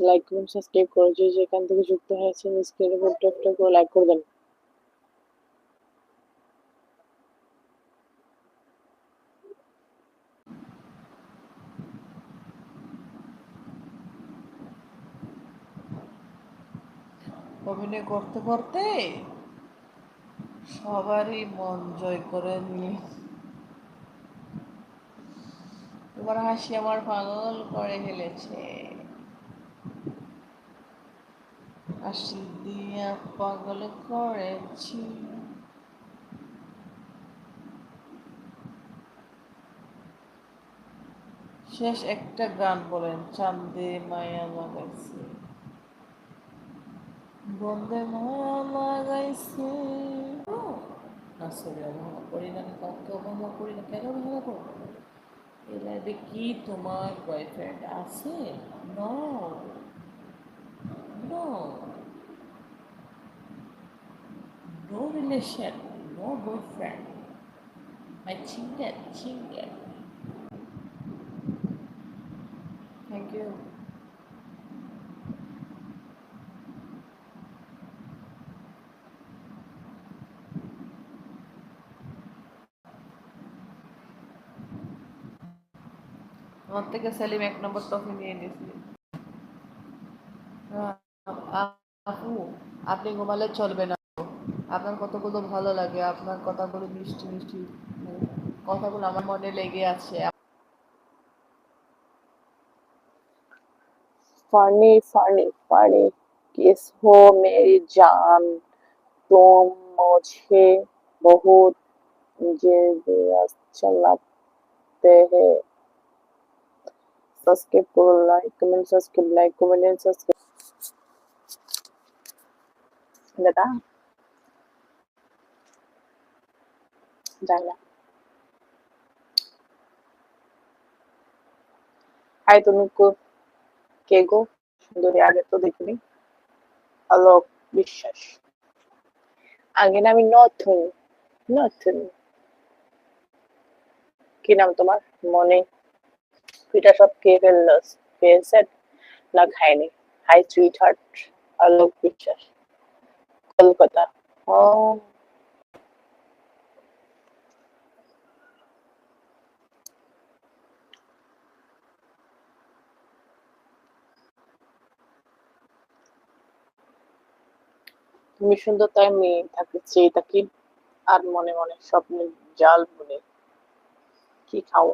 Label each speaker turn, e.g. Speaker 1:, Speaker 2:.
Speaker 1: Like করুন, subscribe করে যে যেখান থেকে যুক্ত হয়েছেন স্ক্রিনের উপর ট্যাপ করে লাইক করে দেন।
Speaker 2: অভিনয় করতে করতে সবারই মন জয় করে নিয়ে তোমার হাসি আমার পাগল করে ফেলেছে। হাসি দিয়া পাগল করেছি। শেষ একটা গান বলেন। চাঁদে মায়া লাগাইছে, বন্দে মায়া লাগাইছে। না সরি, অবহেলা করি না, আমি কাউকে অবহেলা করি না। কেন অবহেলা করবো? এই লাইফে কি তোমার বয়ফ্রেন্ড আছে? No, no, no relation, no boyfriend. My single, single. Thank you. আমার থেকে সেলিম 1 নম্বর ট্রফি নিয়ে নিয়েছি। আপু, আপনি ঘুমালে চলবে না। আপনার কতগুলো ভালো লাগে, আপনার কথাগুলো মিষ্টি মিষ্টি কথাগুলো আমার মনে লেগে আছে।
Speaker 1: फनी फनी फनी किस हो मेरी जान, तुम मुझे बहुत अच्छा लगते हैं। सब्सक्राइब करो, like comment subscribe, like comment subscribe. দাদা জানলা হাই, তুমি কে গো? সুন্দরী, আগে তো দেখিনি। আলোক বিশ্বাস। আগে না, আমি নতুন। নতুন। কি নাম তোমার? মনে পিঠা সব খেয়ে ফেললো, পেয়েছেন না খায়নি? হাই সুইট হার্ট, আলোক বিশ্বাস, কলকাতা। ও, তুমি সুন্দর তাই আমি তাকে চেয়ে থাকি, আর মনে মনে স্বপ্নের জাল বুনে কি খাও?